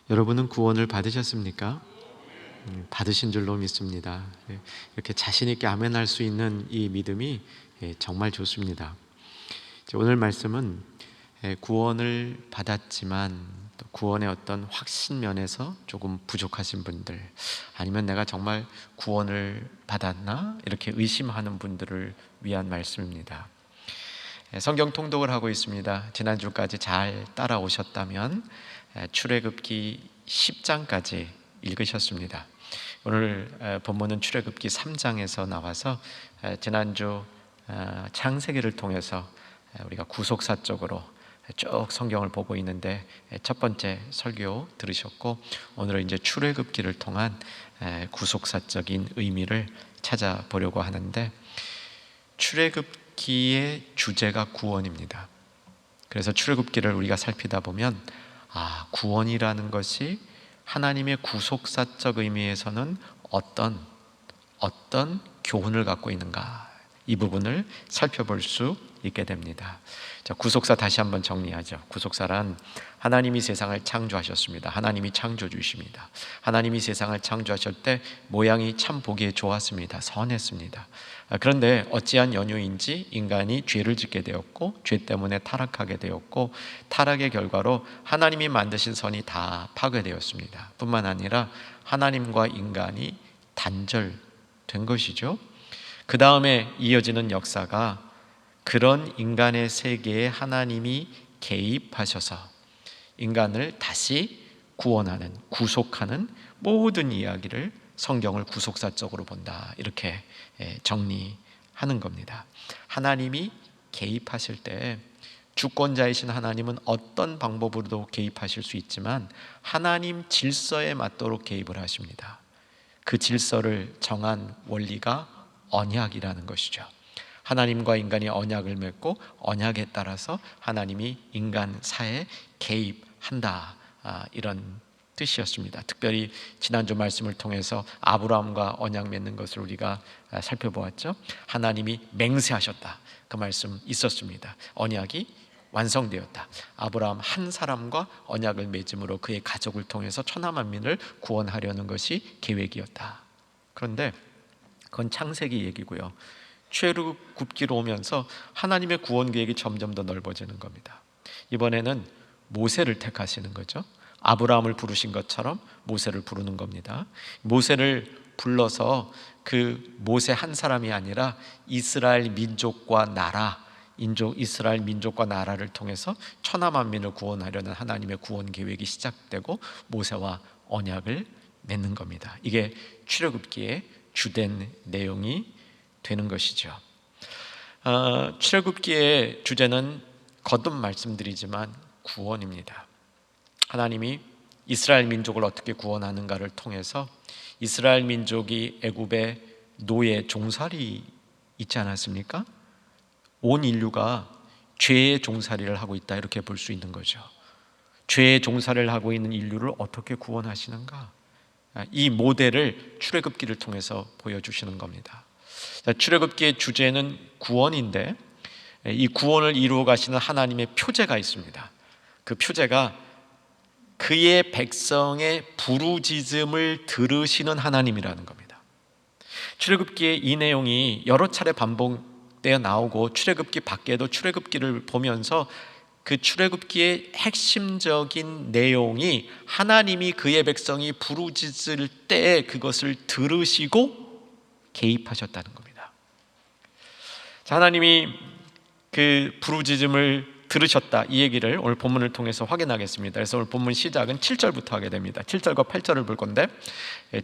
여러분은 구원을 받으셨습니까? 받으신 줄로 믿습니다. 이렇게 자신 있게 아멘할 수 있는 이 믿음이 정말 좋습니다. 오늘 말씀은 구원을 받았지만 또 구원의 어떤 확신 면에서 조금 부족하신 분들, 아니면 내가 정말 구원을 받았나 이렇게 의심하는 분들을 위한 말씀입니다. 성경 통독을 하고 있습니다. 지난주까지 잘 따라오셨다면 출애굽기 10장까지 읽으셨습니다. 오늘 본문은 출애굽기 3장에서 나와서 지난주 창세기를 통해서 우리가 구속사적으로 쭉 성경을 보고 있는데 첫 번째 설교 들으셨고, 오늘은 이제 출애굽기를 통한 구속사적인 의미를 찾아보려고 하는데, 출애굽기의 주제가 구원입니다. 그래서 출애굽기를 우리가 살피다 보면 구원이라는 것이 하나님의 구속사적 의미에서는 어떤 교훈을 갖고 있는가, 이 부분을 살펴볼 수 있게 됩니다. 자, 구속사 다시 한번 정리하죠. 구속사란 하나님이 세상을 창조하셨습니다. 하나님이 창조주이십니다. 하나님이 세상을 창조하실 때 모양이 참 보기에 좋았습니다. 선했습니다. 그런데 어찌한 연유인지 인간이 죄를 짓게 되었고, 죄 때문에 타락하게 되었고, 타락의 결과로 하나님이 만드신 선이 다 파괴되었습니다. 뿐만 아니라 하나님과 인간이 단절된 것이죠. 그 다음에 이어지는 역사가 그런 인간의 세계에 하나님이 개입하셔서 인간을 다시 구원하는, 구속하는 모든 이야기를 성경을 구속사적으로 본다, 이렇게 정리하는 겁니다. 하나님이 개입하실 때 주권자이신 하나님은 어떤 방법으로도 개입하실 수 있지만 하나님 질서에 맞도록 개입을 하십니다. 그 질서를 정한 원리가 언약이라는 것이죠. 하나님과 인간이 언약을 맺고 언약에 따라서 하나님이 인간 사회에 개입한다, 이런 뜻이었습니다. 특별히 지난주 말씀을 통해서 아브라함과 언약 맺는 것을 우리가 살펴보았죠. 하나님이 맹세하셨다, 그 말씀 있었습니다. 언약이 완성되었다. 아브라함 한 사람과 언약을 맺음으로 그의 가족을 통해서 천하 만민을 구원하려는 것이 계획이었다. 그런데 그건 창세기 얘기고요. 출애굽기로 오면서 하나님의 구원 계획이 점점 더 넓어지는 겁니다. 이번에는 모세를 택하시는 거죠. 아브라함을 부르신 것처럼 모세를 부르는 겁니다. 모세를 불러서 그 모세 한 사람이 아니라 이스라엘 민족과 나라, 이스라엘 민족과 나라를 통해서 천하 만민을 구원하려는 하나님의 구원 계획이 시작되고 모세와 언약을 맺는 겁니다. 이게 출애굽기의 주된 내용이 되는 것이죠. 출애굽기의 주제는 거듭 말씀드리지만 구원입니다. 하나님이 이스라엘 민족을 어떻게 구원하는가를 통해서 이스라엘 민족이 애굽의 노예 종살이 있지 않았습니까? 온 인류가 죄의 종살이를 하고 있다, 이렇게 볼 수 있는 거죠. 죄의 종살이를 하고 있는 인류를 어떻게 구원하시는가, 이 모델을 출애굽기를 통해서 보여주시는 겁니다. 출애굽기의 주제는 구원인데, 이 구원을 이루어 가시는 하나님의 표제가 있습니다. 그 표제가 그의 백성의 부르짖음을 들으시는 하나님이라는 겁니다. 출애굽기의 이 내용이 여러 차례 반복되어 나오고, 출애굽기 밖에도 출애굽기를 보면서 그 출애굽기의 핵심적인 내용이 하나님이 그의 백성이 부르짖을 때 그것을 들으시고 개입하셨다는 겁니다. 하나님이 그 부르짖음을 들으셨다, 이 얘기를 오늘 본문을 통해서 확인하겠습니다. 그래서 오늘 본문 시작은 7절부터 하게 됩니다. 7절과 8절을 볼 건데,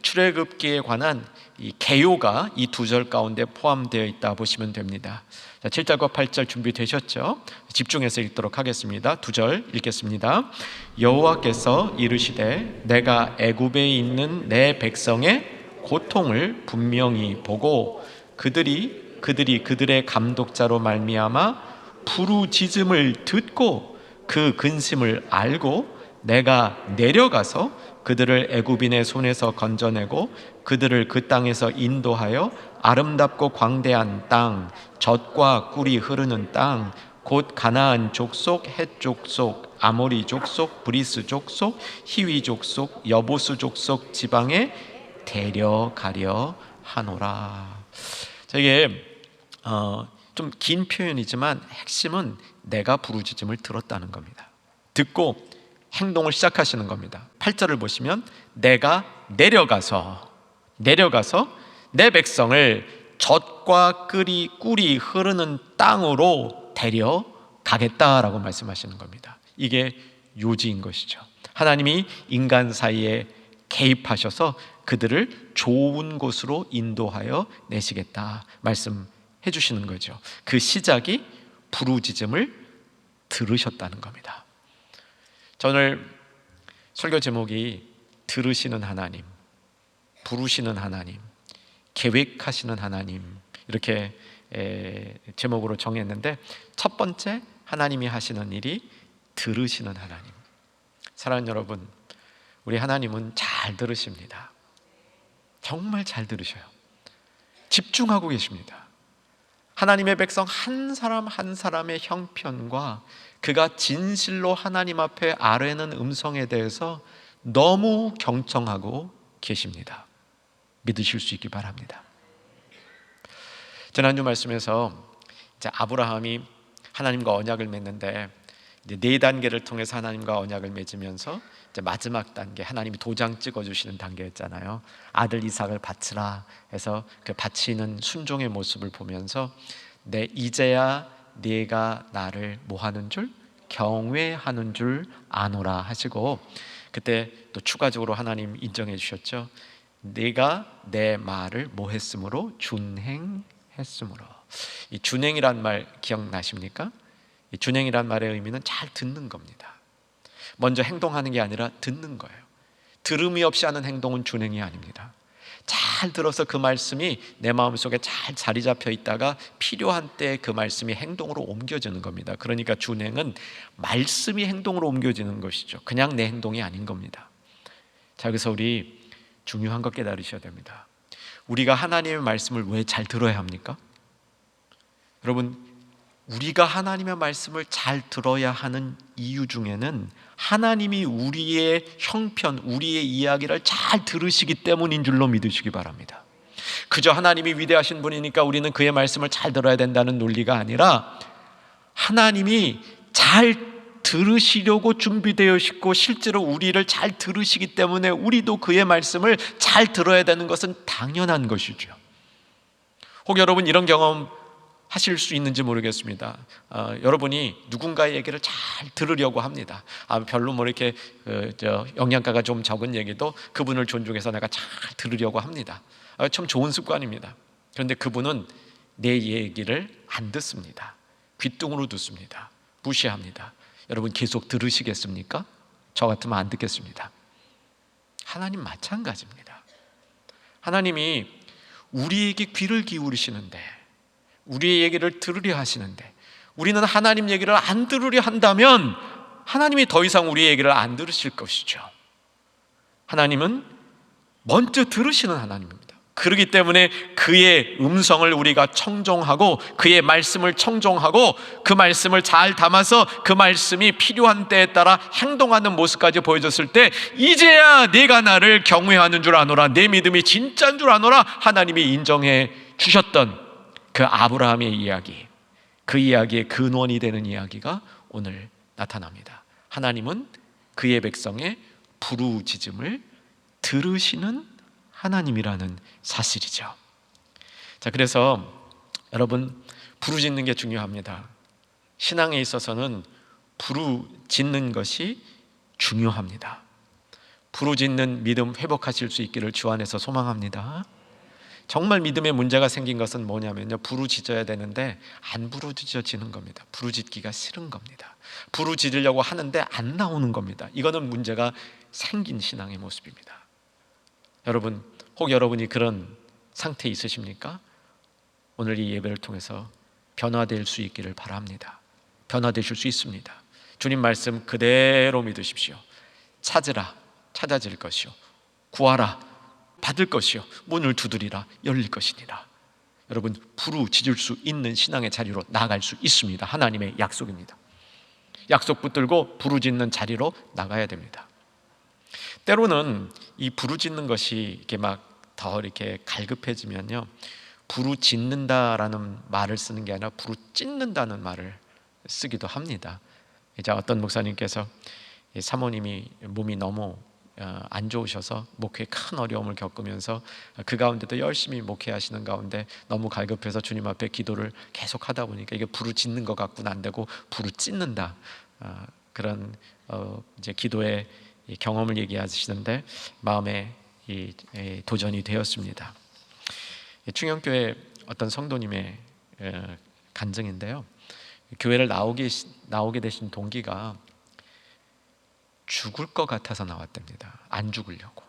출애굽기에 관한 이 개요가 이 두 절 가운데 포함되어 있다 보시면 됩니다. 7절과 8절 준비되셨죠? 집중해서 읽도록 하겠습니다. 두 절 읽겠습니다. 여호와께서 이르시되 내가 애굽에 있는 내 백성의 고통을 분명히 보고 그들의 감독자로 말미암아 부르짖음을 듣고 그 근심을 알고 내가 내려가서 그들을 애굽인의 손에서 건져내고 그들을 그 땅에서 인도하여 아름답고 광대한 땅, 젖과 꿀이 흐르는 땅, 곧 가나안 족속, 헷 족속, 아모리 족속, 브리스 족속, 히위 족속, 여보스 족속 지방에 데려가려 하노라. 자, 이게 좀 긴 표현이지만 핵심은 내가 부르짖음을 들었다는 겁니다. 듣고 행동을 시작하시는 겁니다. 8절을 보시면 내가 내려가서 내 백성을 젖과 꿀이 흐르는 땅으로 데려가겠다라고 말씀하시는 겁니다. 이게 요지인 것이죠. 하나님이 인간 사이에 개입하셔서 그들을 좋은 곳으로 인도하여 내시겠다 말씀해 주시는 거죠. 그 시작이 부르짖음을 들으셨다는 겁니다. 자, 오늘 설교 제목이 들으시는 하나님, 부르시는 하나님, 계획하시는 하나님, 이렇게 제목으로 정했는데, 첫 번째 하나님이 하시는 일이 들으시는 하나님. 사랑하는 여러분, 우리 하나님은 잘 들으십니다. 정말 잘 들으셔요. 집중하고 계십니다. 하나님의 백성 한 사람 한 사람의 형편과 그가 진실로 하나님 앞에 아뢰는 음성에 대해서 너무 경청하고 계십니다. 믿으실 수 있기 바랍니다. 지난주 말씀에서 이제 아브라함이 하나님과 언약을 맺는데 이제 4단계를 통해서 하나님과 언약을 맺으면서 이제 마지막 단계, 하나님이 도장 찍어주시는 단계였잖아요. 아들 이삭을 바치라 해서 그 바치는 순종의 모습을 보면서 이제야 네가 나를 뭐하는 줄? 경외하는 줄 아노라 하시고, 그때 또 추가적으로 하나님 인정해 주셨죠. 네가 내 말을 뭐 했으므로? 준행했으므로. 이 준행이란 말 기억나십니까? 이 준행이란 말의 의미는 잘 듣는 겁니다. 먼저 행동하는 게 아니라 듣는 거예요. 들음이 없이 하는 행동은 준행이 아닙니다. 잘 들어서 그 말씀이 내 마음속에 잘 자리 잡혀 있다가 필요한 때 그 말씀이 행동으로 옮겨지는 겁니다. 그러니까 준행은 말씀이 행동으로 옮겨지는 것이죠. 그냥 내 행동이 아닌 겁니다. 자, 그래서 우리 중요한 거 깨달으셔야 됩니다. 우리가 하나님의 말씀을 왜 잘 들어야 합니까? 여러분, 우리가 하나님의 말씀을 잘 들어야 하는 이유 중에는 하나님이 우리의 형편, 우리의 이야기를 잘 들으시기 때문인 줄로 믿으시기 바랍니다. 그저 하나님이 위대하신 분이니까 우리는 그의 말씀을 잘 들어야 된다는 논리가 아니라, 하나님이 잘 들으시려고 준비되어 있고 실제로 우리를 잘 들으시기 때문에 우리도 그의 말씀을 잘 들어야 되는 것은 당연한 것이죠. 혹 여러분 이런 경험 하실 수 있는지 모르겠습니다. 여러분이 누군가의 얘기를 잘 들으려고 합니다. 별로 뭐 이렇게 영양가가 좀 적은 얘기도 그분을 존중해서 내가 잘 들으려고 합니다. 참 좋은 습관입니다. 그런데 그분은 내 얘기를 안 듣습니다. 귓등으로 듣습니다. 무시합니다. 여러분 계속 들으시겠습니까? 저 같으면 안 듣겠습니다. 하나님 마찬가지입니다. 하나님이 우리에게 귀를 기울이시는데, 우리의 얘기를 들으려 하시는데, 우리는 하나님 얘기를 안 들으려 한다면 하나님이 더 이상 우리의 얘기를 안 들으실 것이죠. 하나님은 먼저 들으시는 하나님입니다. 그렇기 때문에 그의 음성을 우리가 청종하고 그의 말씀을 청종하고 그 말씀을 잘 담아서 그 말씀이 필요한 때에 따라 행동하는 모습까지 보여줬을 때, 이제야 내가 나를 경외하는 줄 아노라, 내 믿음이 진짜인 줄 아노라 하나님이 인정해 주셨던 그 아브라함의 이야기, 그 이야기의 근원이 되는 이야기가 오늘 나타납니다. 하나님은 그의 백성의 부르짖음을 들으시는 하나님이라는 사실이죠. 자, 그래서 여러분, 부르짖는 게 중요합니다. 신앙에 있어서는 부르짖는 것이 중요합니다. 부르짖는 믿음 회복하실 수 있기를 주 안에서 소망합니다. 정말 믿음에 문제가 생긴 것은 뭐냐면요, 부르짖어야 되는데 안 부르짖어지는 겁니다. 부르짖기가 싫은 겁니다. 부르짖으려고 하는데 안 나오는 겁니다. 이거는 문제가 생긴 신앙의 모습입니다. 여러분, 혹 여러분이 그런 상태에 있으십니까? 오늘 이 예배를 통해서 변화될 수 있기를 바랍니다. 변화되실 수 있습니다. 주님 말씀 그대로 믿으십시오. 찾으라, 찾아질 것이요, 구하라, 받을 것이요, 문을 두드리라, 열릴 것이니라. 여러분, 부르짖을 수 있는 신앙의 자리로 나아갈 수 있습니다. 하나님의 약속입니다. 약속 붙들고 부르짖는 자리로 나가야 됩니다. 때로는 이 부르짖는 것이 이렇게 막 더 이렇게 갈급해지면요, 부르짖는다라는 말을 쓰는 게 아니라 부르짖는다는 말을 쓰기도 합니다. 이제 어떤 목사님께서 사모님이 몸이 너무 안 좋으셔서 목회에 큰 어려움을 겪으면서 그 가운데도 열심히 목회하시는 가운데 너무 갈급해서 주님 앞에 기도를 계속 하다 보니까 이게 부르짖는 것 같고는 안 되고 부르짖는다, 그런 이제 기도의 경험을 얘기하시는데 마음에 도전이 되었습니다. 충영교회 어떤 성도님의 간증인데요, 교회를 나오게 되신 동기가 죽을 것 같아서 나왔답니다. 안 죽으려고.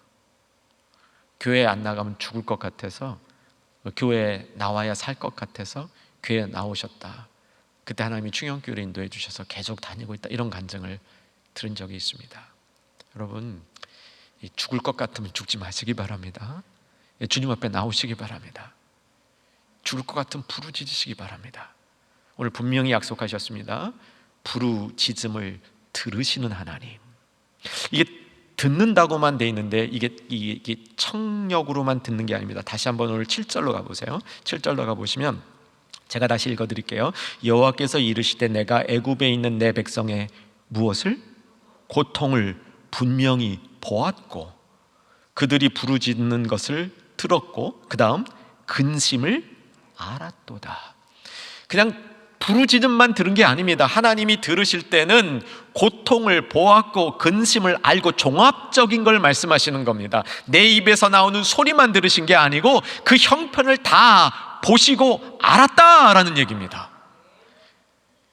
교회 안 나가면 죽을 것 같아서, 교회에 나와야 살 것 같아서 교회에 나오셨다. 그때 하나님이 충영교회를 인도해 주셔서 계속 다니고 있다, 이런 간증을 들은 적이 있습니다. 여러분, 죽을 것 같으면 죽지 마시기 바랍니다. 주님 앞에 나오시기 바랍니다. 죽을 것 같으면 부르짖으시기 바랍니다. 오늘 분명히 약속하셨습니다. 부르짖음을 들으시는 하나님. 이게 듣는다고만 돼 있는데 이게 청력으로만 듣는 게 아닙니다. 다시 한번 오늘 7절로 가보세요. 7절로 가보시면 제가 다시 읽어드릴게요. 여호와께서 이르시되 내가 애굽에 있는 내 백성의 무엇을? 고통을 분명히 보았고 그들이 부르짖는 것을 들었고 그 다음 근심을 알았도다. 그냥 부르짖음만 들은 게 아닙니다. 하나님이 들으실 때는 고통을 보았고 근심을 알고 종합적인 걸 말씀하시는 겁니다. 내 입에서 나오는 소리만 들으신 게 아니고 그 형편을 다 보시고 알았다라는 얘기입니다.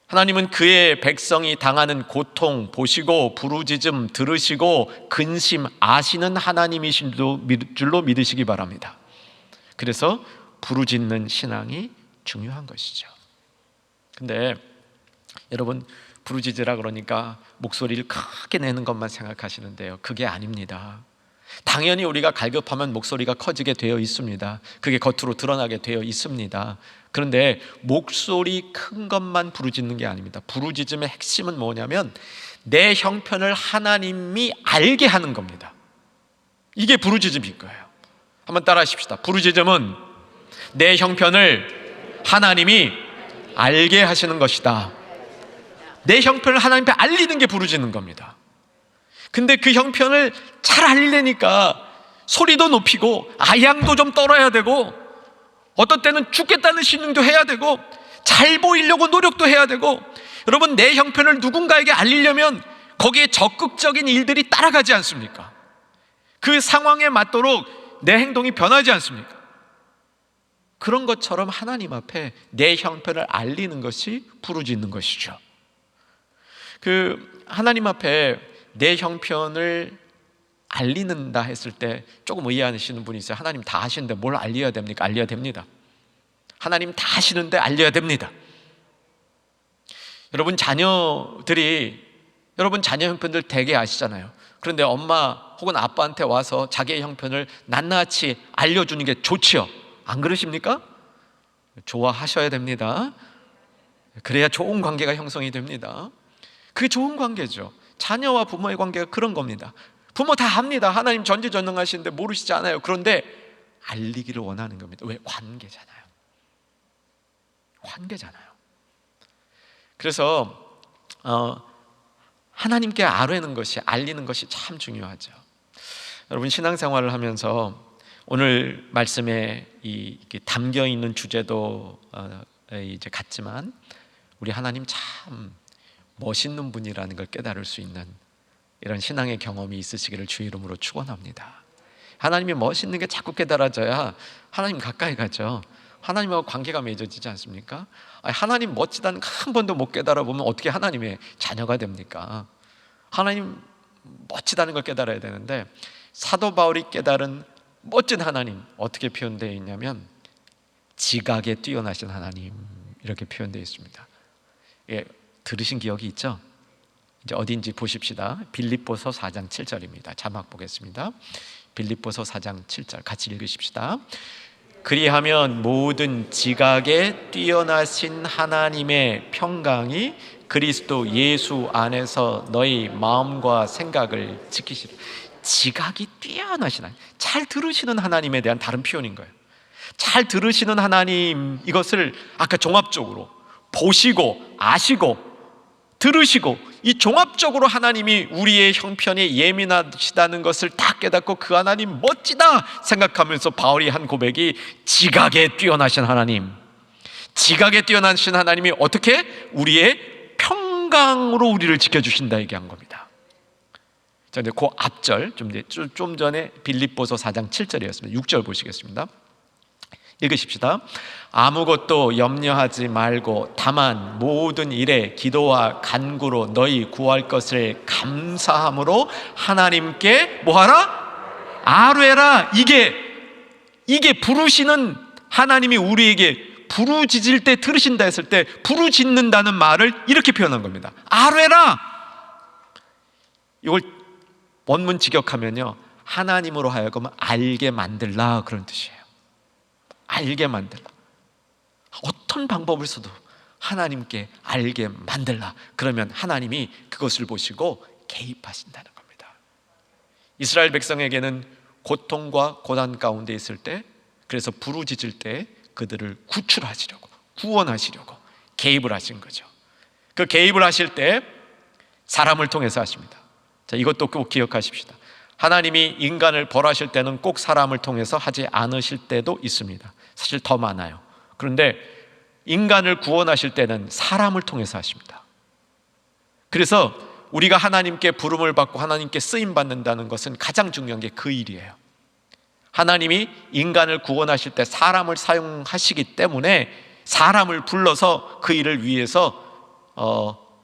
하나님은 그의 백성이 당하는 고통 보시고 부르짖음 들으시고 근심 아시는 하나님이신 줄로 믿으시기 바랍니다. 그래서 부르짖는 신앙이 중요한 것이죠. 근데 여러분, 부르짖으라 그러니까 목소리를 크게 내는 것만 생각하시는데요, 그게 아닙니다. 당연히 우리가 갈급하면 목소리가 커지게 되어 있습니다. 그게 겉으로 드러나게 되어 있습니다. 그런데 목소리 큰 것만 부르짖는 게 아닙니다. 부르짖음의 핵심은 뭐냐면 내 형편을 하나님이 알게 하는 겁니다. 이게 부르짖음인 거예요. 한번 따라 하십시다. 부르짖음은 내 형편을 하나님이 알게 하시는 것이다. 내 형편을 하나님께 알리는 게 부르짖는 겁니다. 근데 그 형편을 잘 알리려니까 소리도 높이고 아양도 좀 떨어야 되고 어떤 때는 죽겠다는 신용도 해야 되고 잘 보이려고 노력도 해야 되고, 여러분, 내 형편을 누군가에게 알리려면 거기에 적극적인 일들이 따라가지 않습니까? 그 상황에 맞도록 내 행동이 변하지 않습니까? 그런 것처럼 하나님 앞에 내 형편을 알리는 것이 부르짖는 것이죠. 하나님 앞에 내 형편을 알리는다 했을 때 조금 의아하시는 분이 있어요. 하나님 다 하시는데 뭘 알려야 됩니까? 알려야 됩니다. 하나님 다 하시는데 알려야 됩니다. 여러분, 여러분 자녀 형편들 되게 아시잖아요. 그런데 엄마 혹은 아빠한테 와서 자기의 형편을 낱낱이 알려주는 게 좋지요. 안 그러십니까? 좋아하셔야 됩니다. 그래야 좋은 관계가 형성이 됩니다. 그게 좋은 관계죠. 자녀와 부모의 관계가 그런 겁니다. 부모 다 압니다. 하나님 전지전능하신데 모르시지 않아요. 그런데 알리기를 원하는 겁니다. 왜? 관계잖아요. 그래서 하나님께 알리는 것이 참 중요하죠. 여러분, 신앙생활을 하면서 오늘 말씀에 담겨 있는 주제도 이제 같지만 우리 하나님 참 멋있는 분이라는 걸 깨달을 수 있는 이런 신앙의 경험이 있으시기를 주의 이름으로 축원합니다. 하나님이 멋있는 게 자꾸 깨달아져야 하나님 가까이 가죠. 하나님하고 관계가 맺어지지 않습니까? 하나님 멋지다는 거 한 번도 못 깨달아 보면 어떻게 하나님의 자녀가 됩니까? 하나님 멋지다는 걸 깨달아야 되는데, 사도 바울이 깨달은 멋진 하나님 어떻게 표현되어 있냐면 지각에 뛰어나신 하나님, 이렇게 표현되어 있습니다. 예, 들으신 기억이 있죠? 이제 어딘지 보십시다. 빌립보서 4장 7절입니다. 자막 보겠습니다. 빌립보서 4장 7절 같이 읽으십시다. 그리하면 모든 지각에 뛰어나신 하나님의 평강이 그리스도 예수 안에서 너희 마음과 생각을 지키시라. 지각이 뛰어나신 하나님, 잘 들으시는 하나님에 대한 다른 표현인 거예요. 잘 들으시는 하나님, 이것을 아까 종합적으로 보시고 아시고 들으시고, 이 종합적으로 하나님이 우리의 형편에 예민하시다는 것을 다 깨닫고 그 하나님 멋지다 생각하면서 바울이 한 고백이 지각에 뛰어나신 하나님, 지각에 뛰어나신 하나님이 어떻게 우리의 평강으로 우리를 지켜주신다 얘기한 겁니다. 자, 이제 그 앞절 좀 전에 빌립보서 4장 7절이었습니다. 6절 보시겠습니다. 읽으십시다. 아무것도 염려하지 말고 다만 모든 일에 기도와 간구로 너희 구할 것을 감사함으로 하나님께 뭐하라? 아뢰라. 이게 부르시는 하나님이 우리에게 부르짖을 때 들으신다 했을 때 부르짖는다는 말을 이렇게 표현한 겁니다. 아뢰라. 이걸 원문 직역하면요, 하나님으로 하여금 알게 만들라, 그런 뜻이에요. 알게 만들라. 어떤 방법을 써도 하나님께 알게 만들라. 그러면 하나님이 그것을 보시고 개입하신다는 겁니다. 이스라엘 백성에게는 고통과 고난 가운데 있을 때, 그래서 부르짖을 때 그들을 구출하시려고, 구원하시려고 개입을 하신 거죠. 그 개입을 하실 때 사람을 통해서 하십니다. 자, 이것도 꼭 기억하십시다. 하나님이 인간을 벌하실 때는 꼭 사람을 통해서 하지 않으실 때도 있습니다. 사실 더 많아요. 그런데 인간을 구원하실 때는 사람을 통해서 하십니다. 그래서 우리가 하나님께 부름을 받고 하나님께 쓰임 받는다는 것은 가장 중요한 게 그 일이에요. 하나님이 인간을 구원하실 때 사람을 사용하시기 때문에 사람을 불러서 그 일을 위해서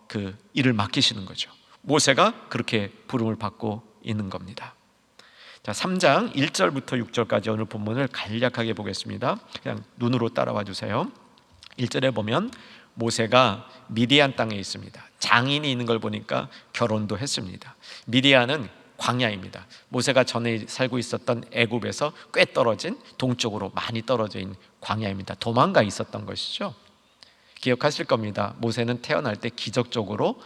그 일을 맡기시는 거죠. 모세가 그렇게 부름을 받고 있는 겁니다. 자, 3장 1절부터 6절까지 오늘 본문을 간략하게 보겠습니다. 그냥 눈으로 따라와 주세요. 1절에 보면 모세가 미디안 땅에 있습니다. 장인이 있는 걸 보니까 결혼도 했습니다. 미디안은 광야입니다. 모세가 전에 살고 있었던 애굽에서 꽤 떨어진, 동쪽으로 많이 떨어져 있는 광야입니다. 도망가 있었던 것이죠. 기억하실 겁니다. 모세는 태어날 때 기적적으로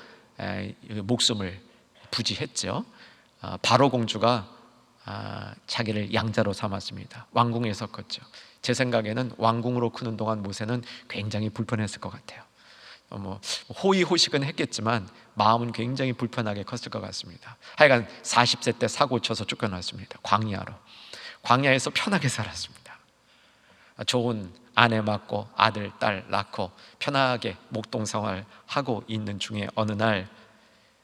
목숨을 부지했죠. 바로 공주가 자기를 양자로 삼았습니다. 왕궁에서 컸죠. 제 생각에는 왕궁으로 크는 동안 모세는 굉장히 불편했을 것 같아요. 호의호식은 했겠지만 마음은 굉장히 불편하게 컸을 것 같습니다. 하여간 40세 때 사고 쳐서 쫓겨났습니다. 광야로. 광야에서 편하게 살았습니다. 좋은 아내 맡고 아들, 딸 낳고 편하게 목동 생활하고 있는 중에 어느 날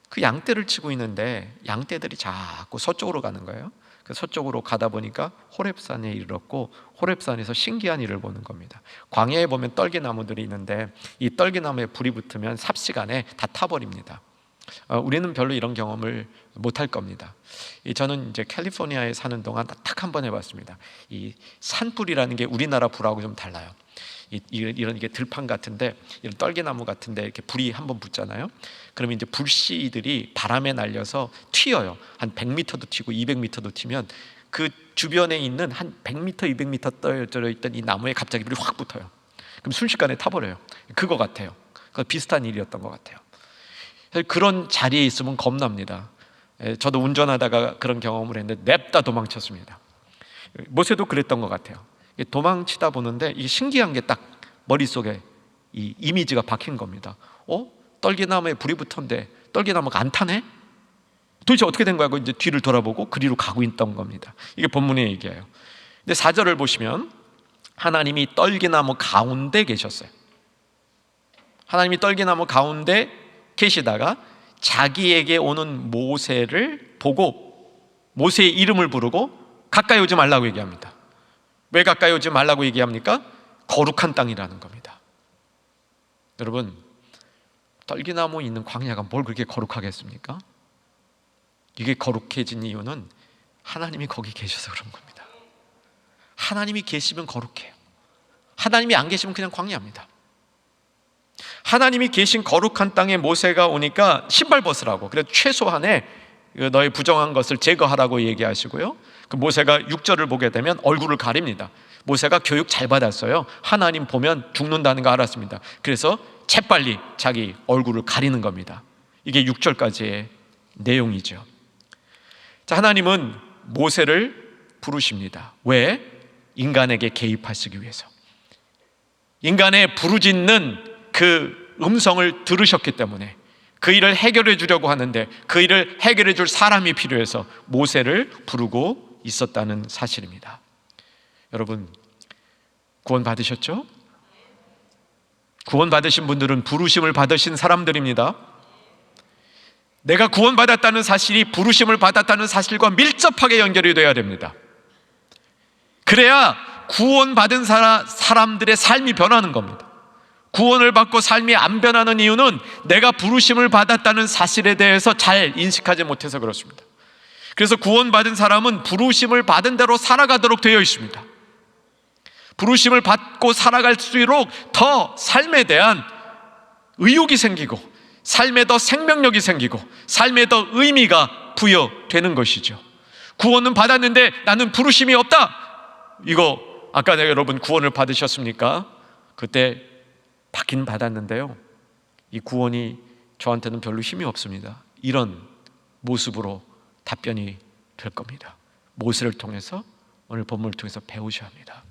그 양떼를 치고 있는데 양떼들이 자꾸 서쪽으로 가는 거예요. 그 서쪽으로 가다 보니까 호렙산에 이르렀고 호렙산에서 신기한 일을 보는 겁니다. 광야에 보면 떨기나무들이 있는데 이 떨기나무에 불이 붙으면 삽시간에 다 타버립니다. 우리는 별로 이런 경험을 못할 겁니다. 저는 이제 캘리포니아에 사는 동안 딱 한 번 해봤습니다. 이 산불이라는 게 우리나라 불하고 좀 달라요. 이런 게 들판 같은데, 이런 떨기나무 같은데 이렇게 불이 한번 붙잖아요. 그러면 이제 불씨들이 바람에 날려서 튀어요. 한 100m도 튀고 200m도 튀면 그 주변에 있는 한 100m, 200m 떨어져 있던 이 나무에 갑자기 불이 확 붙어요. 그럼 순식간에 타버려요. 그거 같아요. 비슷한 일이었던 것 같아요. 그런 자리에 있으면 겁납니다. 저도 운전하다가 그런 경험을 했는데 냅다 도망쳤습니다. 모세도 그랬던 것 같아요. 도망치다 보는데 이게 신기한 게 딱 머릿속에 이 이미지가 박힌 겁니다. 떨기나무에 불이 붙었는데 떨기나무가 안 타네? 도대체 어떻게 된 거야? 하고 이제 뒤를 돌아보고 그리로 가고 있던 겁니다. 이게 본문의 얘기예요. 근데 4절을 보시면 하나님이 떨기나무 가운데 계셨어요. 하나님이 떨기나무 가운데 계시다가 자기에게 오는 모세를 보고 모세의 이름을 부르고 가까이 오지 말라고 얘기합니다. 왜 가까이 오지 말라고 얘기합니까? 거룩한 땅이라는 겁니다. 여러분, 떨기나무 있는 광야가 뭘 그렇게 거룩하겠습니까? 이게 거룩해진 이유는 하나님이 거기 계셔서 그런 겁니다. 하나님이 계시면 거룩해요. 하나님이 안 계시면 그냥 광야입니다. 하나님이 계신 거룩한 땅에 모세가 오니까 신발 벗으라고, 그래서 최소한의 너의 부정한 것을 제거하라고 얘기하시고요. 그 모세가 6절을 보게 되면 얼굴을 가립니다. 모세가 교육 잘 받았어요. 하나님 보면 죽는다는 거 알았습니다. 그래서 재빨리 자기 얼굴을 가리는 겁니다. 이게 6절까지의 내용이죠. 자, 하나님은 모세를 부르십니다. 왜? 인간에게 개입하시기 위해서. 인간의 부르짖는 그 음성을 들으셨기 때문에 그 일을 해결해 주려고 하는데 그 일을 해결해 줄 사람이 필요해서 모세를 부르고 있었다는 사실입니다. 여러분, 구원 받으셨죠? 구원 받으신 분들은 부르심을 받으신 사람들입니다. 내가 구원 받았다는 사실이 부르심을 받았다는 사실과 밀접하게 연결이 되어야 됩니다. 그래야 구원 받은 사람들의 삶이 변하는 겁니다. 구원을 받고 삶이 안 변하는 이유는 내가 부르심을 받았다는 사실에 대해서 잘 인식하지 못해서 그렇습니다. 그래서 구원받은 사람은 부르심을 받은 대로 살아가도록 되어 있습니다. 부르심을 받고 살아갈수록 더 삶에 대한 의욕이 생기고 삶에 더 생명력이 생기고 삶에 더 의미가 부여되는 것이죠. 구원은 받았는데 나는 부르심이 없다. 이거 아까 여러분 구원을 받으셨습니까? 그때 받긴 받았는데요, 이 구원이 저한테는 별로 힘이 없습니다. 이런 모습으로 답변이 될 겁니다. 모세를 통해서, 오늘 본문을 통해서 배우셔야 합니다.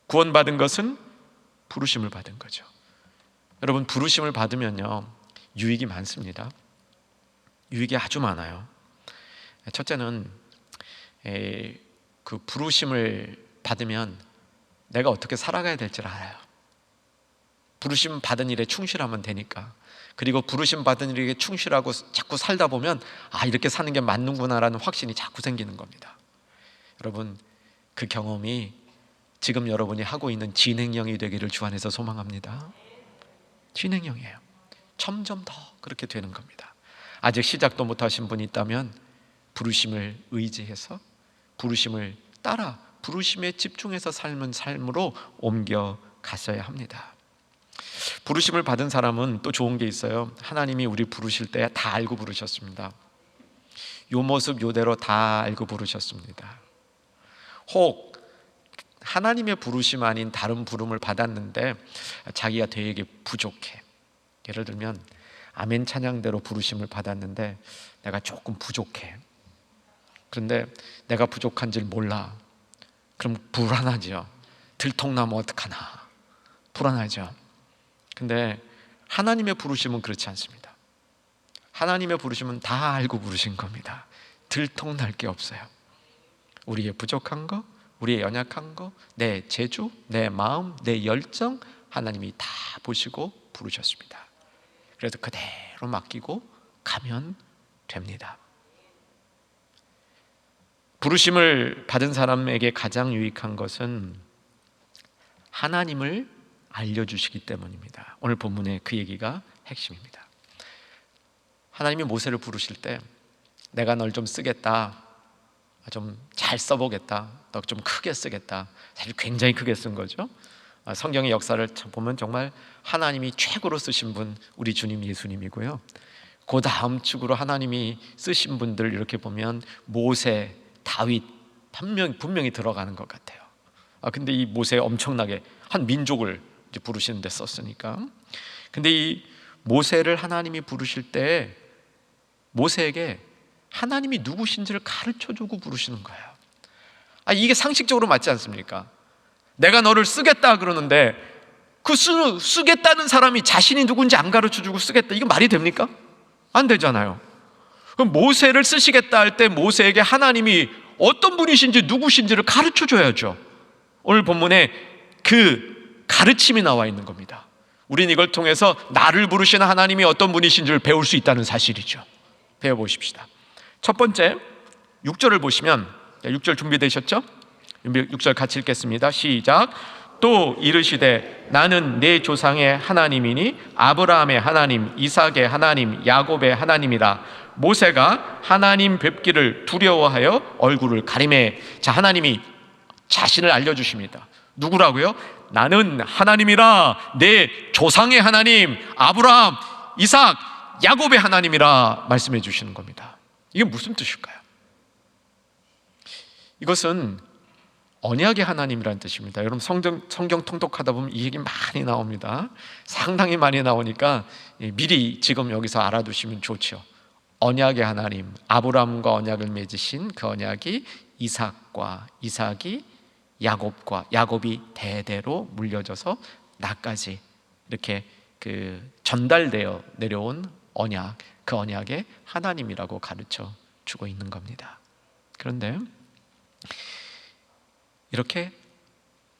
구원받은 것은 부르심을 받은 거죠. 여러분, 부르심을 받으면요 유익이 많습니다. 유익이 아주 많아요. 첫째는 그 부르심을 받으면 내가 어떻게 살아가야 될지를 알아요. 부르심 받은 일에 충실하면 되니까. 그리고 부르심 받은 일에 충실하고 자꾸 살다 보면 아, 이렇게 사는 게 맞는구나라는 확신이 자꾸 생기는 겁니다. 여러분, 그 경험이 지금 여러분이 하고 있는 진행형이 되기를 주 안에서 소망합니다. 진행형이에요. 점점 더 그렇게 되는 겁니다. 아직 시작도 못하신 분이 있다면 부르심을 의지해서 부르심을 따라 부르심에 집중해서 삶은 삶으로 옮겨 가셔야 합니다. 부르심을 받은 사람은 또 좋은 게 있어요. 하나님이 우리 부르실 때 다 알고 부르셨습니다. 요 모습 요대로 다 알고 부르셨습니다. 혹 하나님의 부르심 아닌 다른 부름을 받았는데 자기가 되게 부족해. 예를 들면 아멘 찬양대로 부르심을 받았는데 내가 조금 부족해. 그런데 내가 부족한 줄 몰라. 그럼 불안하죠. 들통나면 어떡하나. 불안하죠. 근데 하나님의 부르심은 그렇지 않습니다. 하나님의 부르심은 다 알고 부르신 겁니다. 들통날 게 없어요. 우리의 부족한 거, 우리의 연약한 거, 내 재주, 내 마음, 내 열정 하나님이 다 보시고 부르셨습니다. 그래서 그대로 맡기고 가면 됩니다. 부르심을 받은 사람에게 가장 유익한 것은 하나님을 알려주시기 때문입니다. 오늘 본문의 그 얘기가 핵심입니다. 하나님이 모세를 부르실 때 내가 널 좀 쓰겠다, 좀 잘 써보겠다, 너 좀 크게 쓰겠다. 사실 굉장히 크게 쓴 거죠. 성경의 역사를 보면 정말 하나님이 최고로 쓰신 분 우리 주님 예수님이고요. 그 다음 축으로 하나님이 쓰신 분들 이렇게 보면 모세, 다윗 분명히 들어가는 것 같아요. 근데 이 모세 엄청나게 한 민족을 이제 부르시는 데 썼으니까. 근데 이 모세를 하나님이 부르실 때 모세에게 하나님이 누구신지를 가르쳐주고 부르시는 거예요. 이게 상식적으로 맞지 않습니까? 내가 너를 쓰겠다 그러는데 그 쓰겠다는 사람이 자신이 누군지 안 가르쳐주고 쓰겠다, 이거 말이 됩니까? 안 되잖아요. 그럼 모세를 쓰시겠다 할 때 모세에게 하나님이 어떤 분이신지 누구신지를 가르쳐줘야죠. 오늘 본문에 그 가르침이 나와 있는 겁니다. 우린 이걸 통해서 나를 부르시는 하나님이 어떤 분이신지를 배울 수 있다는 사실이죠. 배워보십시다. 첫 번째 6절을 보시면, 6절 준비되셨죠? 6절 같이 읽겠습니다. 시작. 또 이르시되 나는 내 조상의 하나님이니 아브라함의 하나님, 이삭의 하나님, 야곱의 하나님이라. 모세가 하나님 뵙기를 두려워하여 얼굴을 가리매. 자, 하나님이 자신을 알려주십니다. 누구라고요? 나는 하나님이라, 내 조상의 하나님 아브라함, 이삭, 야곱의 하나님이라 말씀해 주시는 겁니다. 이게 무슨 뜻일까요? 이것은 언약의 하나님이라는 뜻입니다. 여러분 성경 통독하다 보면 이 얘기 많이 나옵니다. 상당히 많이 나오니까 미리 지금 여기서 알아두시면 좋죠. 언약의 하나님, 아브라함과 언약을 맺으신 그 언약이 이삭이 야곱과, 야곱이 대대로 물려져서 나까지 이렇게 전달되어 내려온 언약, 그 언약의 하나님이라고 가르쳐 주고 있는 겁니다. 그런데 이렇게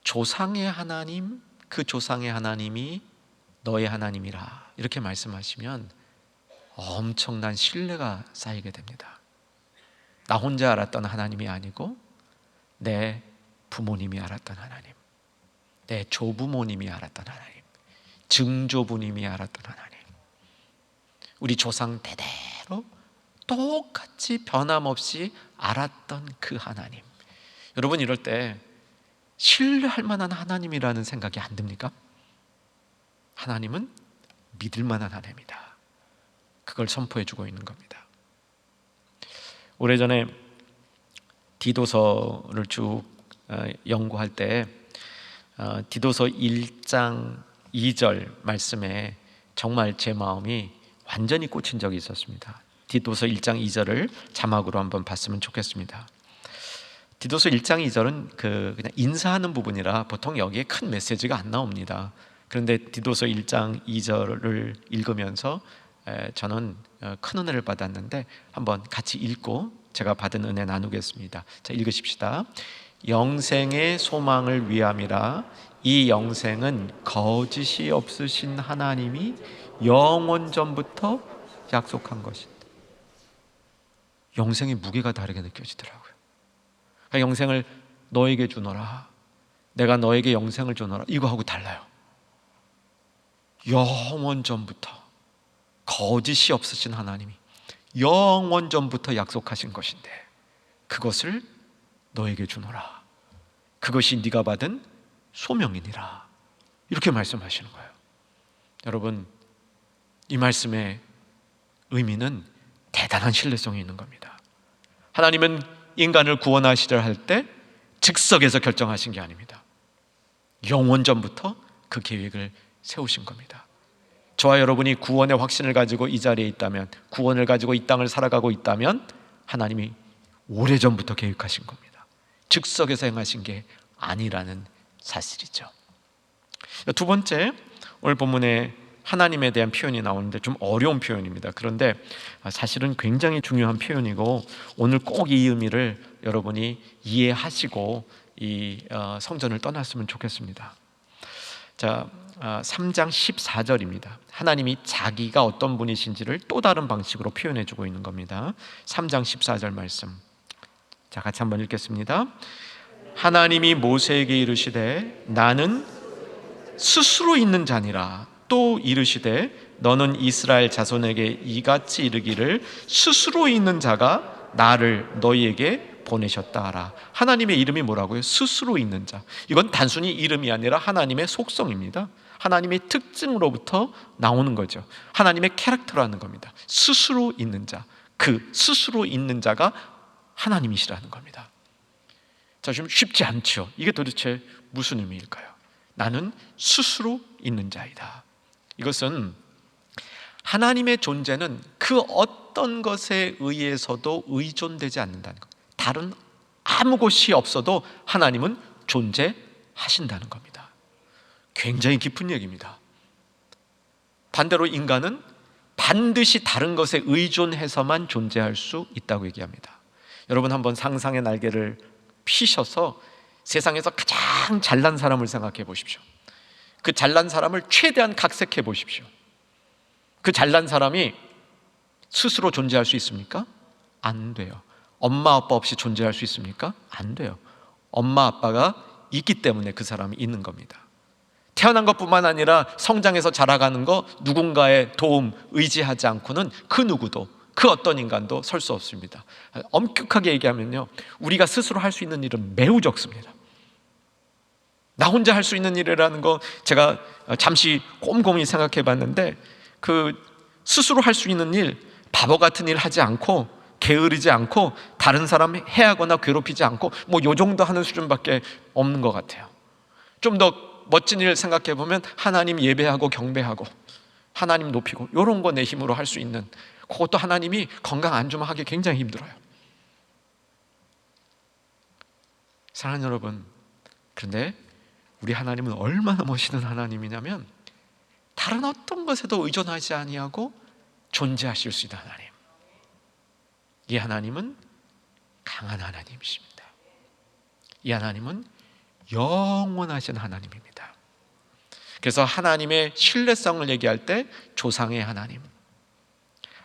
조상의 하나님, 그 조상의 하나님이 너의 하나님이라 이렇게 말씀하시면 엄청난 신뢰가 쌓이게 됩니다. 나 혼자 알았던 하나님이 아니고 내 부모님이 알았던 하나님, 내 조부모님이 알았던 하나님, 증조부님이 알았던 하나님, 우리 조상 대대로 똑같이 변함없이 알았던 그 하나님. 여러분, 이럴 때 신뢰할 만한 하나님이라는 생각이 안 듭니까? 하나님은 믿을 만한 하나님이다. 그걸 선포해 주고 있는 겁니다. 오래전에 디도서를 쭉 연구할 때 디도서 1장 2절 말씀에 정말 제 마음이 완전히 꽂힌 적이 있었습니다. 디도서 1장 2절을 자막으로 한번 봤으면 좋겠습니다. 디도서 1장 2절은 그냥 인사하는 부분이라 보통 여기에 큰 메시지가 안 나옵니다. 그런데 디도서 1장 2절을 읽으면서 저는 큰 은혜를 받았는데 한번 같이 읽고 제가 받은 은혜 나누겠습니다. 자, 읽으십시다. 영생의 소망을 위함이라. 이 영생은 거짓이 없으신 하나님이 영원 전부터 약속한 것이다. 영생의 무게가 다르게 느껴지더라고요. 영생을 너에게 주노라, 내가 너에게 영생을 주노라, 이거하고 달라요. 영원 전부터, 거짓이 없으신 하나님이 영원 전부터 약속하신 것인데 그것을 너에게 주노라. 그것이 네가 받은 소명이니라. 이렇게 말씀하시는 거예요. 여러분, 이 말씀의 의미는 대단한 신뢰성이 있는 겁니다. 하나님은 인간을 구원하시려 할 때 즉석에서 결정하신 게 아닙니다. 영원 전부터 그 계획을 세우신 겁니다. 저와 여러분이 구원의 확신을 가지고 이 자리에 있다면, 구원을 가지고 이 땅을 살아가고 있다면 하나님이 오래전부터 계획하신 겁니다. 즉석에서 행하신 게 아니라는 사실이죠. 두 번째, 오늘 본문에 하나님에 대한 표현이 나오는데 좀 어려운 표현입니다. 그런데 사실은 굉장히 중요한 표현이고 오늘 꼭 이 의미를 여러분이 이해하시고 이 성전을 떠났으면 좋겠습니다. 자, 3장 14절입니다. 하나님이 자기가 어떤 분이신지를 또 다른 방식으로 표현해 주고 있는 겁니다. 3장 14절 말씀, 자, 같이 한번 읽겠습니다. 하나님이 모세에게 이르시되 나는 스스로 있는 자니라. 또 이르시되 너는 이스라엘 자손에게 이같이 이르기를 스스로 있는 자가 나를 너희에게 보내셨다 하라. 하나님의 이름이 뭐라고요? 스스로 있는 자. 이건 단순히 이름이 아니라 하나님의 속성입니다. 하나님의 특징으로부터 나오는 거죠. 하나님의 캐릭터라는 겁니다. 스스로 있는 자, 그 스스로 있는 자가 하나님이시라는 겁니다. 자, 좀 쉽지 않죠. 이게 도대체 무슨 의미일까요? 나는 스스로 있는 자이다. 이것은 하나님의 존재는 그 어떤 것에 의해서도 의존되지 않는다는 것. 다른 아무 곳이 없어도 하나님은 존재하신다는 겁니다. 굉장히 깊은 얘기입니다. 반대로 인간은 반드시 다른 것에 의존해서만 존재할 수 있다고 얘기합니다. 여러분, 한번 상상의 날개를 피셔서 세상에서 가장 잘난 사람을 생각해 보십시오. 그 잘난 사람을 최대한 각색해 보십시오. 그 잘난 사람이 스스로 존재할 수 있습니까? 안 돼요. 엄마 아빠 없이 존재할 수 있습니까? 안 돼요. 엄마 아빠가 있기 때문에 그 사람이 있는 겁니다. 태어난 것뿐만 아니라 성장해서 자라가는 거 누군가의 도움 의지하지 않고는 그 누구도, 그 어떤 인간도 설 수 없습니다. 엄격하게 얘기하면요, 우리가 스스로 할 수 있는 일은 매우 적습니다. 나 혼자 할 수 있는 일이라는 거 제가 잠시 곰곰이 생각해 봤는데 그 스스로 할 수 있는 일, 바보 같은 일 하지 않고 게으르지 않고 다른 사람 해하거나 괴롭히지 않고 뭐 요 정도 하는 수준밖에 없는 것 같아요. 좀 더 멋진 일 생각해 보면 하나님 예배하고 경배하고 하나님 높이고 이런 거 내 힘으로 할 수 있는, 그것도 하나님이 건강 안 주면 하기 굉장히 힘들어요. 사랑하는 여러분, 그런데 우리 하나님은 얼마나 멋있는 하나님이냐면 다른 어떤 것에도 의존하지 아니하고 존재하실 수 있는 하나님. 이 하나님은 강한 하나님이십니다. 이 하나님은 영원하신 하나님입니다. 그래서 하나님의 신뢰성을 얘기할 때 조상의 하나님,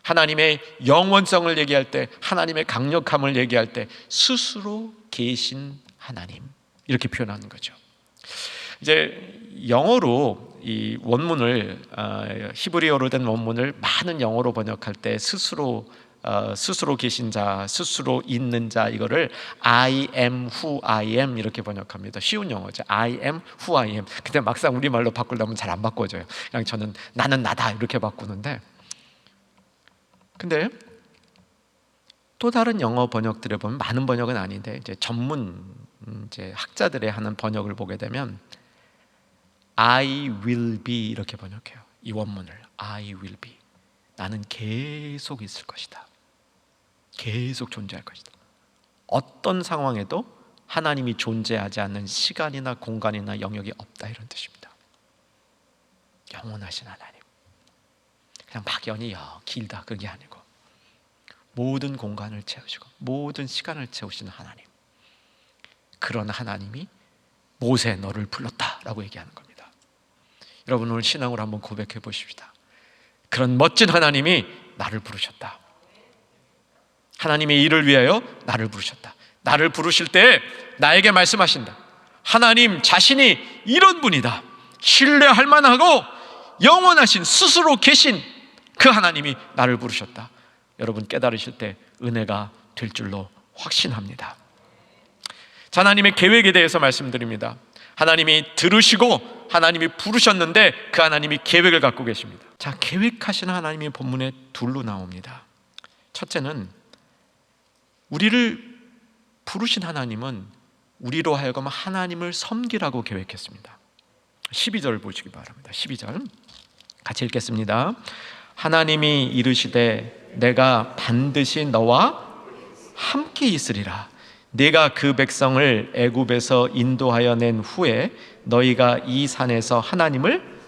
하나님의 영원성을 얘기할 때, 하나님의 강력함을 얘기할 때 스스로 계신 하나님, 이렇게 표현하는 거죠. 이제 영어로 이 원문을 히브리어로 된 원문을 많은 영어로 번역할 때 스스로 계신 자, 스스로 있는 자, 이거를 I am who I am 이렇게 번역합니다. 쉬운 영어죠. I am who I am. 근데 막상 우리말로 바꾸려면 잘 안 바꿔져요. 그냥 저는 나는 나다 이렇게 바꾸는데, 근데 또 다른 영어 번역들에 보면, 많은 번역은 아닌데 이제 전문 이제 학자들의 하는 번역을 보게 되면 I will be 이렇게 번역해요. 이 원문을 I will be, 나는 계속 있을 것이다, 계속 존재할 것이다. 어떤 상황에도 하나님이 존재하지 않는 시간이나 공간이나 영역이 없다, 이런 뜻입니다. 영원하신 하나님, 그냥 막연히 길다 그게 아니고 모든 공간을 채우시고 모든 시간을 채우시는 하나님, 그런 하나님이 모세 너를 불렀다라고 얘기하는 겁니다. 여러분, 오늘 신앙으로 한번 고백해 보십시다. 그런 멋진 하나님이 나를 부르셨다. 하나님의 일을 위하여 나를 부르셨다. 나를 부르실 때 나에게 말씀하신다. 하나님 자신이 이런 분이다, 신뢰할 만하고 영원하신 스스로 계신 그 하나님이 나를 부르셨다. 여러분 깨달으실 때 은혜가 될 줄로 확신합니다. 자, 하나님의 계획에 대해서 말씀드립니다. 하나님이 들으시고 하나님이 부르셨는데 그 하나님이 계획을 갖고 계십니다. 자, 계획하시는 하나님이 본문에 둘로 나옵니다. 첫째는 우리를 부르신 하나님은 우리로 하여금 하나님을 섬기라고 계획했습니다. 12절 보시기 바랍니다. 12절 같이 읽겠습니다. 하나님이 이르시되 내가 반드시 너와 함께 있으리라. 네가 그 백성을 애굽에서 인도하여 낸 후에 너희가 이 산에서 하나님을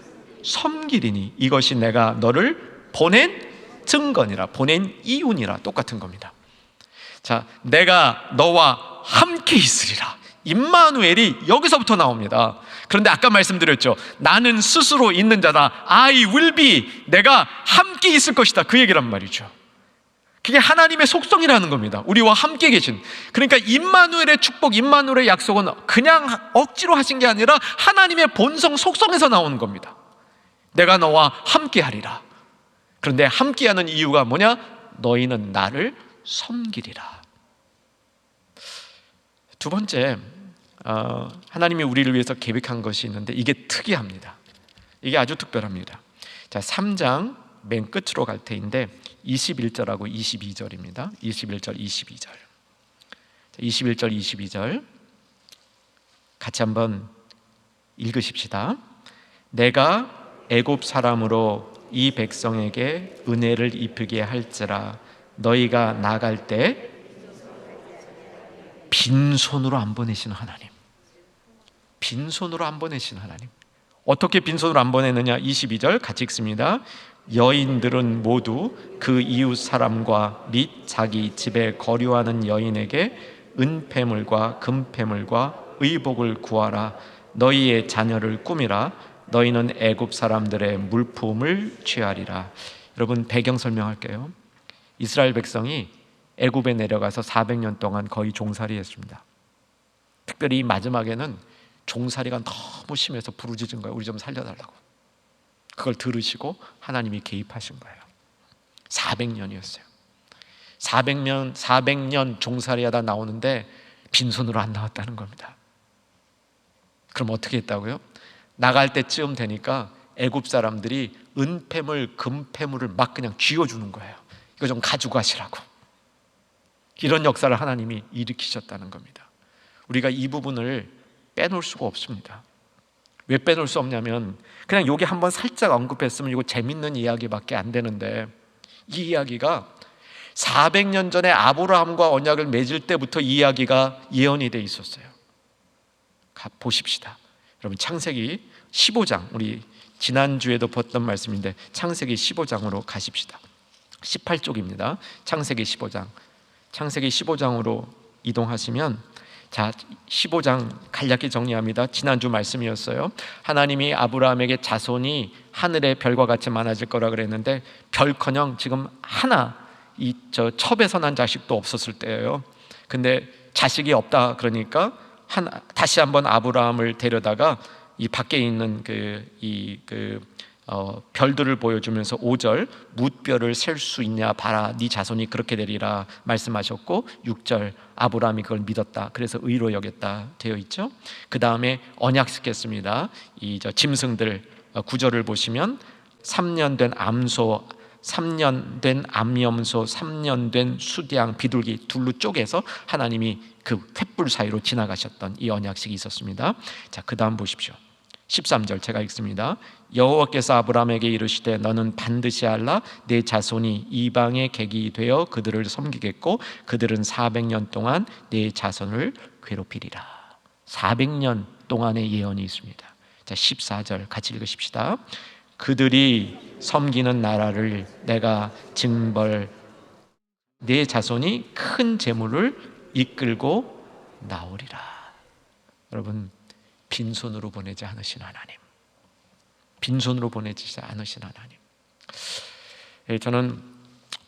섬기리니 이것이 내가 너를 보낸 증거니라. 보낸 이유니라. 똑같은 겁니다. 자, 내가 너와 함께 있으리라. 임마누엘이 여기서부터 나옵니다. 그런데 아까 말씀드렸죠. 나는 스스로 있는 자다. I will be. 내가 함께 있을 것이다. 그 얘기란 말이죠. 그게 하나님의 속성이라는 겁니다. 우리와 함께 계신. 그러니까 임마누엘의 축복, 임마누엘의 약속은 그냥 억지로 하신 게 아니라 하나님의 본성 속성에서 나오는 겁니다. 내가 너와 함께 하리라. 그런데 함께하는 이유가 뭐냐? 너희는 나를 섬기리라. 두 번째, 하나님이 우리를 위해서 계획한 것이 있는데 이게 특이합니다. 이게 아주 특별합니다. 자, 3장 맨 끝으로 갈 테인데 21절하고 22절입니다. 21절, 22절. 21절, 22절 같이 한번 읽으십시다. 내가 애굽 사람으로 이 백성에게 은혜를 입히게 할지라 너희가 나갈 때 빈손으로 안 보내시는 하나님. 빈손으로 안 보내시는 하나님. 어떻게 빈손으로 안 보내느냐? 22절 같이 읽습니다. 여인들은 모두 그 이웃 사람과 및 자기 집에 거류하는 여인에게 은폐물과 금폐물과 의복을 구하라. 너희의 자녀를 꾸미라. 너희는 애굽 사람들의 물품을 취하리라. 여러분, 배경 설명할게요. 이스라엘 백성이 애굽에 내려가서 400년 동안 거의 종살이 했습니다. 특별히 마지막에는 종살이가 너무 심해서 부르짖은 거예요. 우리 좀 살려달라고. 그걸 들으시고 하나님이 개입하신 거예요. 400년이었어요. 400년 종살이 하다 나오는데 빈손으로 안 나왔다는 겁니다. 그럼 어떻게 했다고요? 나갈 때쯤 되니까 애굽 사람들이 은폐물, 금폐물을 막 그냥 쥐어주는 거예요. 이거 좀 가지고 가시라고. 이런 역사를 하나님이 일으키셨다는 겁니다. 우리가 이 부분을 빼놓을 수가 없습니다. 왜 빼놓을 수 없냐면 그냥 여기 한번 살짝 언급했으면 이거 재밌는 이야기밖에 안 되는데, 이 이야기가 400년 전에 아브라함과 언약을 맺을 때부터 이 이야기가 예언이 돼 있었어요. 보십시다. 여러분, 창세기 15장, 우리 지난주에도 봤던 말씀인데 창세기 15장으로 가십시다. 18쪽입니다. 창세기 15장. 창세기 15장으로 이동하시면, 자, 15장 간략히 정리합니다. 지난주 말씀이었어요. 하나님이 아브라함에게 자손이 하늘의 별과 같이 많아질 거라 그랬는데 별커녕 지금 하나, 첩에서 난 자식도 없었을 때예요. 근데 자식이 없다 그러니까 다시 한번 아브라함을 데려다가 이 밖에 있는 별들을 보여주면서 5절, 뭇별을 셀 수 있냐 봐라, 네 자손이 그렇게 되리라 말씀하셨고, 6절, 아브라함이 그걸 믿었다, 그래서 의로 여겼다 되어 있죠. 그 다음에 언약시켰습니다. 이 짐승들 9절을 보시면 3년 된 암소, 3년 된 암염소, 3년 된 수양, 비둘기 둘로 쪼개서 하나님이 그 횃불 사이로 지나가셨던 이 언약식이 있었습니다. 자, 그 다음 보십시오. 13절 제가 읽습니다. 여호와께서 아브라함에게 이르시되 너는 반드시 알라, 내 자손이 이방의 객이 되어 그들을 섬기겠고 그들은 400년 동안 내 자손을 괴롭히리라. 400년 동안의 예언이 있습니다. 자, 14절 같이 읽으십시다. 그들이 섬기는 나라를 내가 징벌, 내 자손이 큰 재물을 이끌고 나오리라. 여러분, 빈손으로 보내지 않으신 하나님, 빈손으로 보내지 않으신 하나님. 저는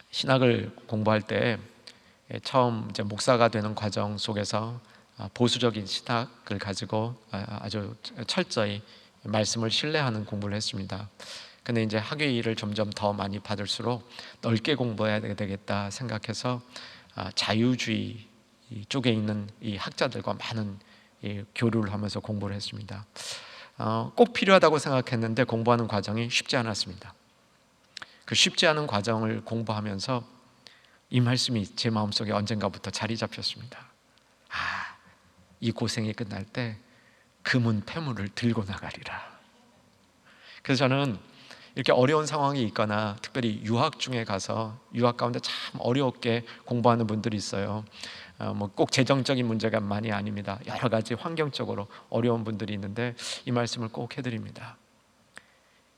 신학을 공부할 때 처음 이제 목사가 되는 과정 속에서 보수적인 신학을 가지고 아주 철저히 말씀을 신뢰하는 공부를 했습니다. 근데 이제 학위를 점점 더 많이 받을수록 넓게 공부해야 되겠다 생각해서 자유주의 쪽에 있는 이 학자들과 많은 교류를 하면서 공부를 했습니다. 꼭 필요하다고 생각했는데 공부하는 과정이 쉽지 않았습니다. 그 쉽지 않은 과정을 공부하면서 이 말씀이 제 마음속에 언젠가부터 자리 잡혔습니다. 이 고생이 끝날 때 금은 폐물을 들고 나가리라. 그래서 저는 이렇게 어려운 상황이 있거나 특별히 유학 중에 가서 유학 가운데 참 어렵게 공부하는 분들이 있어요. 꼭 재정적인 문제가만이 아닙니다. 여러 가지 환경적으로 어려운 분들이 있는데 이 말씀을 꼭 해드립니다.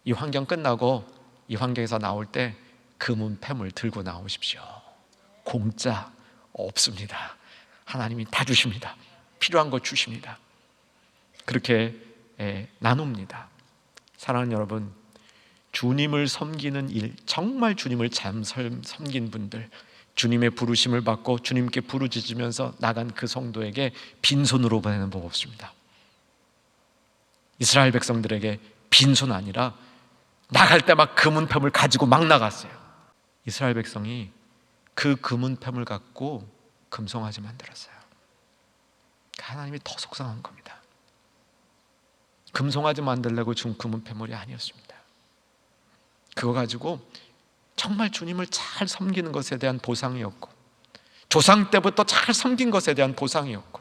이 환경 끝나고 이 환경에서 나올 때 금은 폐물 들고 나오십시오. 공짜 없습니다. 하나님이 다 주십니다. 필요한 거 주십니다. 그렇게 나눕니다. 사랑하는 여러분, 주님을 섬기는 일, 정말 주님을 잘 섬긴 분들, 주님의 부르심을 받고 주님께 부르짖으면서 나간 그 성도에게 빈손으로 보내는 법 없습니다. 이스라엘 백성들에게 빈손 아니라 나갈 때 막 금은패물 가지고 막 나갔어요. 이스라엘 백성이 그 금은패물 갖고 금송아지 만들었어요. 하나님이 더 속상한 겁니다. 금송아지 만들려고 준 금은패물이 아니었습니다. 그거 가지고 정말 주님을 잘 섬기는 것에 대한 보상이었고, 조상 때부터 잘 섬긴 것에 대한 보상이었고,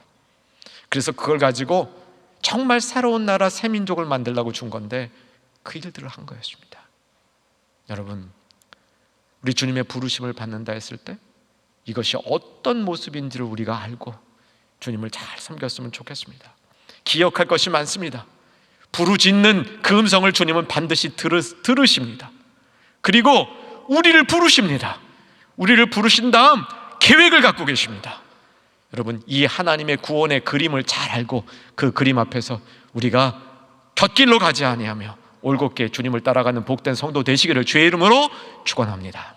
그래서 그걸 가지고 정말 새로운 나라 새 민족을 만들려고 준 건데 그 일들을 한 거였습니다. 여러분, 우리 주님의 부르심을 받는다 했을 때 이것이 어떤 모습인지를 우리가 알고 주님을 잘 섬겼으면 좋겠습니다. 기억할 것이 많습니다. 부르짖는 그 음성을 주님은 반드시 들으십니다. 그리고 우리를 부르십니다. 우리를 부르신 다음 계획을 갖고 계십니다. 여러분, 이 하나님의 구원의 그림을 잘 알고 그 그림 앞에서 우리가 곁길로 가지 아니하며 올곧게 주님을 따라가는 복된 성도 되시기를 주의 이름으로 축원합니다.